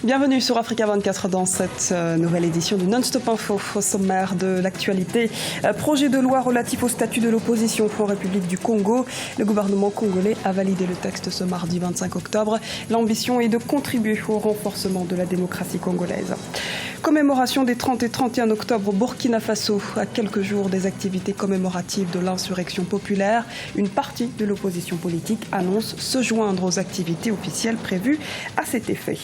Bienvenue sur Africa 24 dans cette nouvelle édition du Non-Stop Info. Au sommaire de l'actualité, projet de loi relatif au statut de l'opposition en République du Congo. Le gouvernement congolais a validé le texte ce mardi 25 octobre. L'ambition est de contribuer au renforcement de la démocratie congolaise. Commémoration des 30 et 31 octobre au Burkina Faso. À quelques jours des activités commémoratives de l'insurrection populaire, une partie de l'opposition politique annonce se joindre aux activités officielles prévues à cet effet.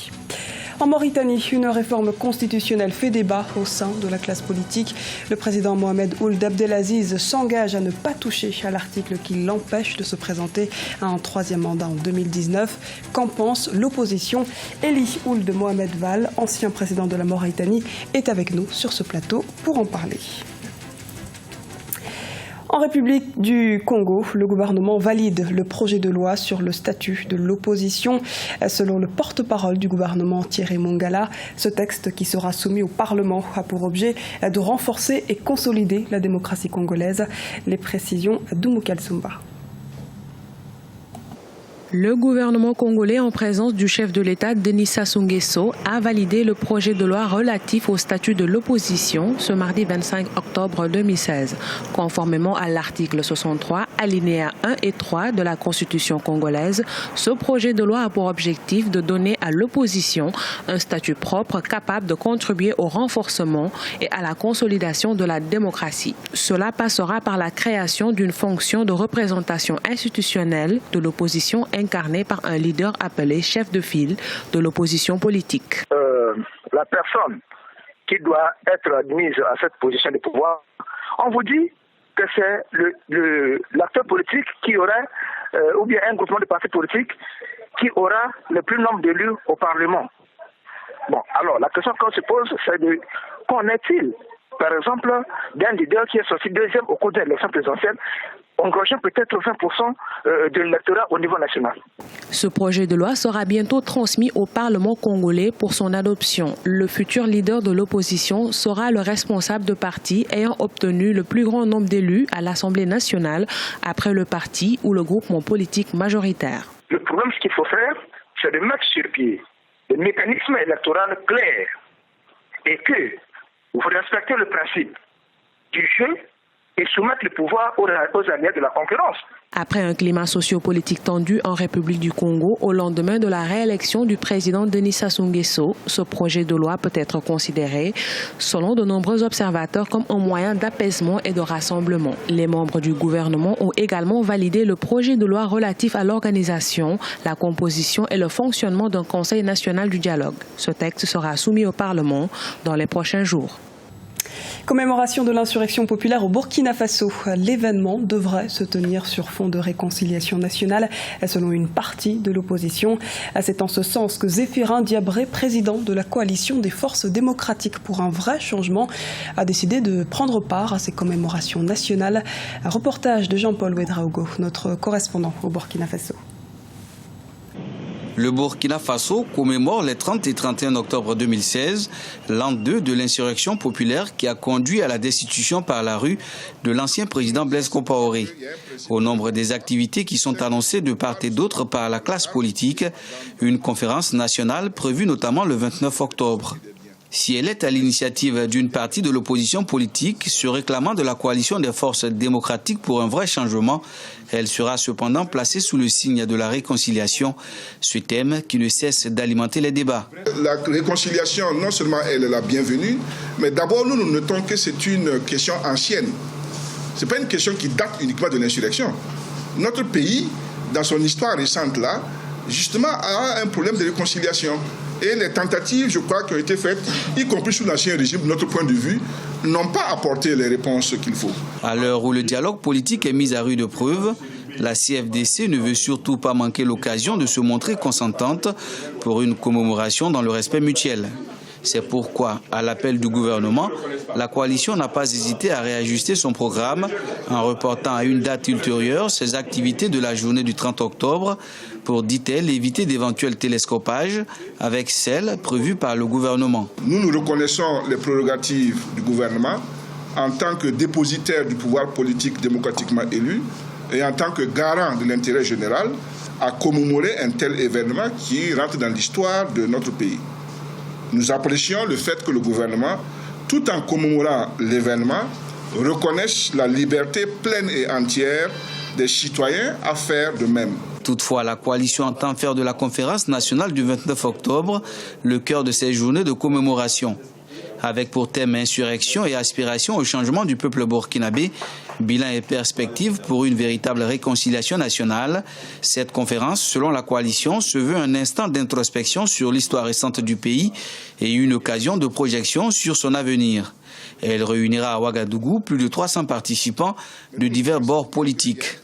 En Mauritanie, une réforme constitutionnelle fait débat au sein de la classe politique. Le président Mohamed Ould Abdelaziz s'engage à ne pas toucher à l'article qui l'empêche de se présenter à un troisième mandat en 2019. Qu'en pense l'opposition? Eli Ould Mohamed Val, ancien président de la Mauritanie, est avec nous sur ce plateau pour en parler. En République du Congo, le gouvernement valide le projet de loi sur le statut de l'opposition. Selon le porte-parole du gouvernement Thierry Mongala, ce texte qui sera soumis au Parlement a pour objet de renforcer et consolider la démocratie congolaise. Les précisions d'Oumoukel Sumba. Le gouvernement congolais, en présence du chef de l'État, Denis Sassou Nguesso, a validé le projet de loi relatif au statut de l'opposition ce mardi 25 octobre 2016. Conformément à l'article 63, alinéa 1 et 3 de la Constitution congolaise, ce projet de loi a pour objectif de donner à l'opposition un statut propre capable de contribuer au renforcement et à la consolidation de la démocratie. Cela passera par la création d'une fonction de représentation institutionnelle de l'opposition incarné par un leader appelé chef de file de l'opposition politique. La personne qui doit être admise à cette position de pouvoir, on vous dit que c'est l'acteur politique qui aurait, ou bien un groupement de partis politiques qui aura le plus nombre d'élus au Parlement. Bon, alors la question qu'on se pose, c'est de qu'en est-il, par exemple, d'un leader qui est sorti deuxième au cours de l'élection présidentielle, engageant peut-être 20% de l'électorat au niveau national. Ce projet de loi sera bientôt transmis au Parlement congolais pour son adoption. Le futur leader de l'opposition sera le responsable de parti ayant obtenu le plus grand nombre d'élus à l'Assemblée nationale après le parti ou le groupement politique majoritaire. Le problème, ce qu'il faut faire, c'est de mettre sur pied des mécanismes électoraux clairs et que vous respectez le principe du jeu et soumettre le pouvoir aux alliés de la concurrence. Après un climat sociopolitique tendu en République du Congo, au lendemain de la réélection du président Denis Sassou Nguesso, ce projet de loi peut être considéré, selon de nombreux observateurs, comme un moyen d'apaisement et de rassemblement. Les membres du gouvernement ont également validé le projet de loi relatif à l'organisation, la composition et le fonctionnement d'un Conseil national du dialogue. Ce texte sera soumis au Parlement dans les prochains jours. Commémoration de l'insurrection populaire au Burkina Faso. L'événement devrait se tenir sur fond de réconciliation nationale, selon une partie de l'opposition. C'est en ce sens que Zéphirin Diabré, président de la coalition des forces démocratiques pour un vrai changement, a décidé de prendre part à ces commémorations nationales. Un reportage de Jean-Paul Ouedraogo, notre correspondant au Burkina Faso. Le Burkina Faso commémore les 30 et 31 octobre 2016, l'an 2 de l'insurrection populaire qui a conduit à la destitution par la rue de l'ancien président Blaise Compaoré. Au nombre des activités qui sont annoncées de part et d'autre par la classe politique, une conférence nationale prévue notamment le 29 octobre. Si elle est à l'initiative d'une partie de l'opposition politique se réclamant de la coalition des forces démocratiques pour un vrai changement, elle sera cependant placée sous le signe de la réconciliation, ce thème qui ne cesse d'alimenter les débats. La réconciliation, non seulement elle est la bienvenue, mais d'abord nous notons que c'est une question ancienne. Ce n'est pas une question qui date uniquement de l'insurrection. Notre pays, dans son histoire récente là, justement a un problème de réconciliation. Et les tentatives, je crois, qui ont été faites, y compris sous l'ancien régime, de notre point de vue, n'ont pas apporté les réponses qu'il faut. À l'heure où le dialogue politique est mis à rude épreuve, la CFDC ne veut surtout pas manquer l'occasion de se montrer consentante pour une commémoration dans le respect mutuel. C'est pourquoi, à l'appel du gouvernement, la coalition n'a pas hésité à réajuster son programme en reportant à une date ultérieure ses activités de la journée du 30 octobre pour, dit-elle, éviter d'éventuels télescopages avec celles prévues par le gouvernement. Nous reconnaissons les prérogatives du gouvernement en tant que dépositaire du pouvoir politique démocratiquement élu et en tant que garant de l'intérêt général à commémorer un tel événement qui rentre dans l'histoire de notre pays. Nous apprécions le fait que le gouvernement, tout en commémorant l'événement, reconnaisse la liberté pleine et entière des citoyens à faire de même. Toutefois, la coalition entend faire de la conférence nationale du 29 octobre le cœur de ces journées de commémoration. Avec pour thème insurrection et aspiration au changement du peuple burkinabé, bilan et perspective pour une véritable réconciliation nationale. Cette conférence, selon la coalition, se veut un instant d'introspection sur l'histoire récente du pays et une occasion de projection sur son avenir. Elle réunira à Ouagadougou plus de 300 participants de divers bords politiques.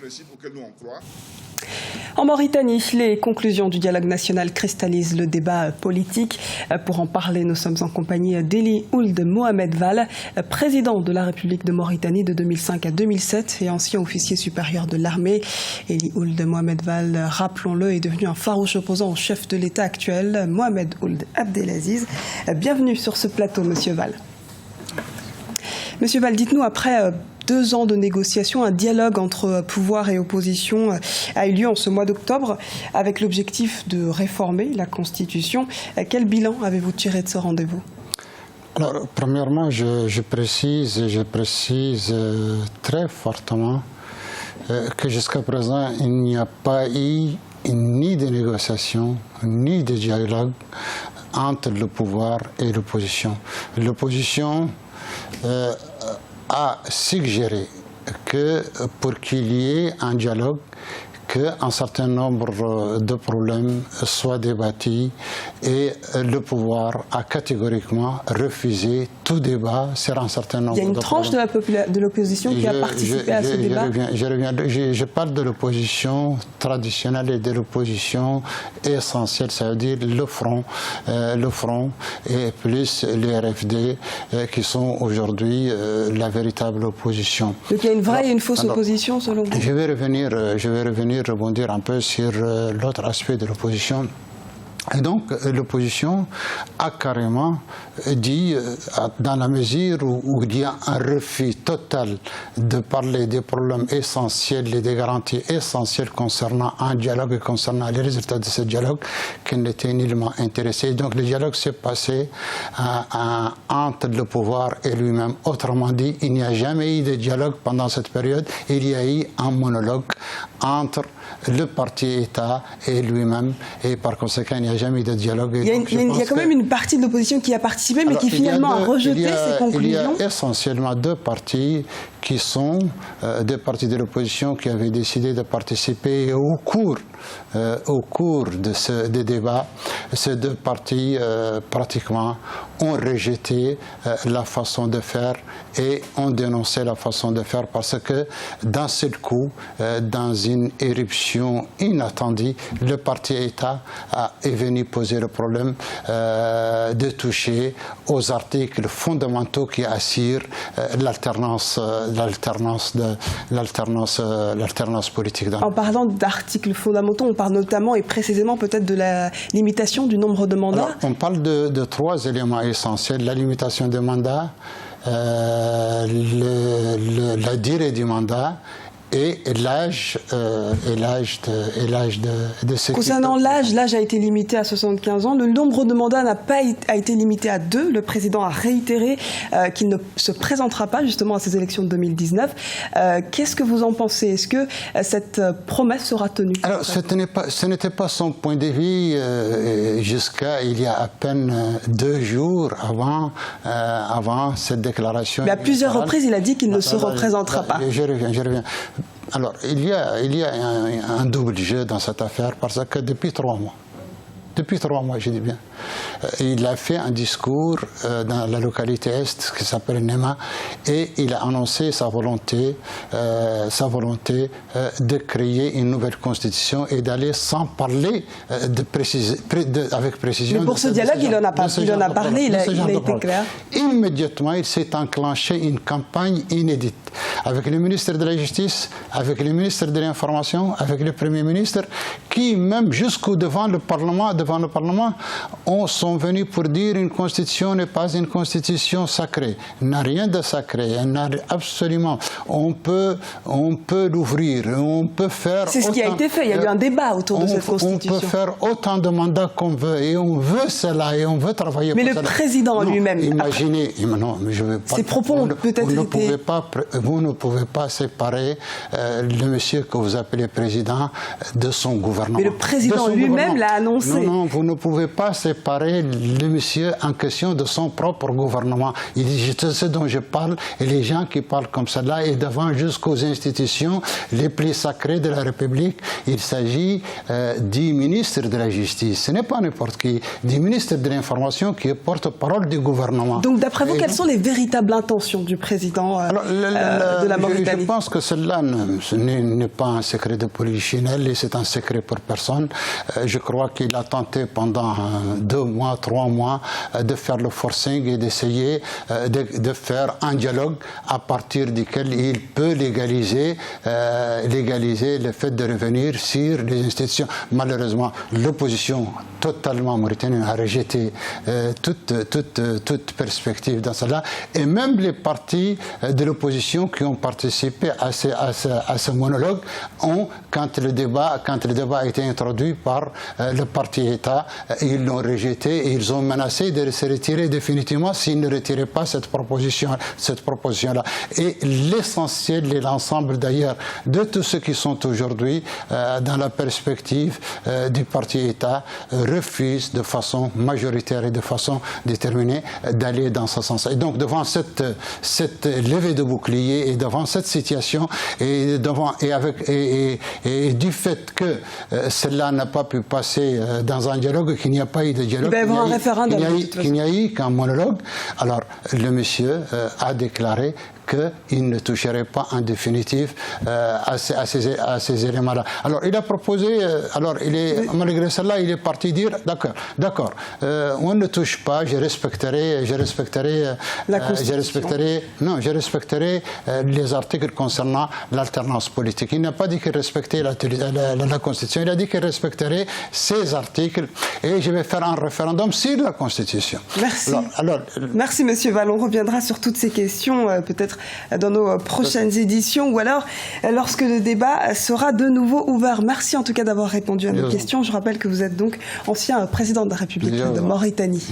En Mauritanie, les conclusions du dialogue national cristallisent le débat politique. Pour en parler, nous sommes en compagnie d'Ely Ould Mohamed Vall, président de la République de Mauritanie de 2005 à 2007 et ancien officier supérieur de l'armée. Ely Ould Mohamed Vall, rappelons-le, est devenu un farouche opposant au chef de l'État actuel, Mohamed Ould Abdelaziz. Bienvenue sur ce plateau, Monsieur Vall. Monsieur Vall, dites-nous, après 2 ans de négociations, un dialogue entre pouvoir et opposition a eu lieu en ce mois d'octobre avec l'objectif de réformer la Constitution. Quel bilan avez-vous tiré de ce rendez-vous? Alors, premièrement, je précise très fortement que jusqu'à présent, il n'y a pas eu ni de négociation, ni de dialogue entre le pouvoir et l'opposition. L'opposition a suggéré que pour qu'il y ait un dialogue, qu'un certain nombre de problèmes soient débattus et le pouvoir a catégoriquement refusé tout débat sur un certain nombre de problèmes. Il y a une tranche de l'opposition qui a participé à ce débat. Je parle de l'opposition traditionnelle et de l'opposition essentielle, ça veut dire le front et plus les RFD qui sont aujourd'hui la véritable opposition. Donc il y a une vraie et une fausse opposition selon vous? Je vais revenir rebondir un peu sur l'autre aspect de l'opposition. Et donc, l'opposition a carrément dit, dans la mesure où il y a un refus total de parler des problèmes essentiels et des garanties essentielles concernant un dialogue et concernant les résultats de ce dialogue, qu'elle n'était nullement intéressée. Donc, le dialogue s'est passé entre le pouvoir et lui-même. Autrement dit, il n'y a jamais eu de dialogue pendant cette période. Il y a eu un monologue entre le parti État et lui-même, et par conséquent, il n'y a jamais eu de dialogue. Il y a quand même une partie de l'opposition qui a participé, mais qui finalement a rejeté ces conclusions. Il y a essentiellement 2 partis qui sont des partis de l'opposition qui avaient décidé de participer au cours de ce débat. Ces 2 partis, pratiquement, ont rejeté la façon de faire et ont dénoncé la façon de faire parce que, d'un seul coup, dans une éruption inattendue, le parti État est venu poser le problème de toucher aux articles fondamentaux qui assurent l'alternance politique. En parlant d'articles fondamentaux, on parle notamment et précisément peut-être de la limitation du nombre de mandats. Alors, on parle de 3 éléments essentiels: la limitation des mandats, la durée du mandat et l'âge de sécurité. Concernant l'âge a été limité à 75 ans. Le nombre de mandats a été limité à 2. Le président a réitéré qu'il ne se présentera pas justement à ces élections de 2019. Qu'est-ce que vous en pensez? Est-ce que cette promesse sera tenue? Alors, ce n'était pas son point de vue jusqu'à il y a à peine 2 jours avant cette déclaration. Mais à plusieurs reprises, il a dit qu'il ne se représentera pas. Je reviens. Alors, il y a un double jeu dans cette affaire parce que depuis 3 mois, je dis bien, il a fait un discours dans la localité Est qui s'appelle Nema et il a annoncé sa volonté de créer une nouvelle constitution et d'aller sans parler avec précision. Mais pour ce dialogue, il en a parlé, il a été clair. Immédiatement, il s'est enclenché une campagne inédite avec le ministre de la Justice, avec le ministre de l'Information, avec le Premier ministre, qui même jusqu'au devant le Parlement de devant le Parlement, sont venus pour dire une constitution n'est pas une constitution sacrée. Il n'a rien de sacré. Absolument. On peut l'ouvrir. On peut faire. C'est ce qui a été fait. Il y a eu un débat autour de cette constitution. On peut faire autant de mandats qu'on veut et on veut cela et on veut travailler. Mais le président lui-même. Imaginez. Non, mais je veux pas. Ses propos ont peut-être été. Vous ne pouvez pas séparer le monsieur que vous appelez président de son gouvernement. Mais le président lui-même l'a annoncé. Non, vous ne pouvez pas séparer le monsieur en question de son propre gouvernement. Il dit, c'est ce dont je parle, et les gens qui parlent comme cela, et devant jusqu'aux institutions les plus sacrées de la République, il s'agit du ministre de la Justice. Ce n'est pas n'importe qui, du ministre de l'Information qui est porte-parole du gouvernement. Donc d'après vous, quelles sont les véritables intentions du président de la Mauritanie? Je pense que cela n'est pas un secret de polichinelle et c'est un secret pour personne. Je crois qu'il a tenté pendant 2 mois, 3 mois de faire le forcing et d'essayer de faire un dialogue à partir duquel il peut légaliser le fait de revenir sur les institutions. Malheureusement, l'opposition totalement mauritanienne a rejeté toute perspective dans cela, et même les partis de l'opposition qui ont participé à ce monologue quand le débat a été introduit par le parti État, ils l'ont rejeté et ils ont menacé de se retirer définitivement s'ils ne retiraient pas cette proposition-là. Et l'essentiel et l'ensemble d'ailleurs de tous ceux qui sont aujourd'hui dans la perspective du parti État refusent de façon majoritaire et de façon déterminée d'aller dans ce sens. Et donc devant cette levée de bouclier et devant cette situation et du fait que cela n'a pas pu passer dans un dialogue, qu'il n'y a pas eu de dialogue, qu'il n'y a eu qu'un monologue, alors le monsieur a déclaré qu'il ne toucherait pas en définitive à ces éléments-là. Alors il a proposé, malgré cela, il est parti dire d'accord, on ne touche pas, je respecterai les articles concernant l'alternance politique. Il n'a pas dit qu'il respectait la Constitution, il a dit qu'il respecterait ces articles et je vais faire un référendum sur la Constitution. Merci. Merci Monsieur Val, on reviendra sur toutes ces questions peut-être dans nos prochaines éditions ou alors lorsque le débat sera de nouveau ouvert. Merci en tout cas d'avoir répondu à nos questions. Je rappelle que vous êtes donc ancien président de la République de Mauritanie.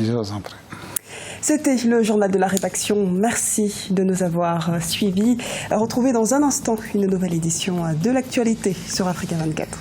C'était le journal de la rédaction. Merci de nous avoir suivis. Retrouvez dans un instant une nouvelle édition de l'actualité sur Africa 24.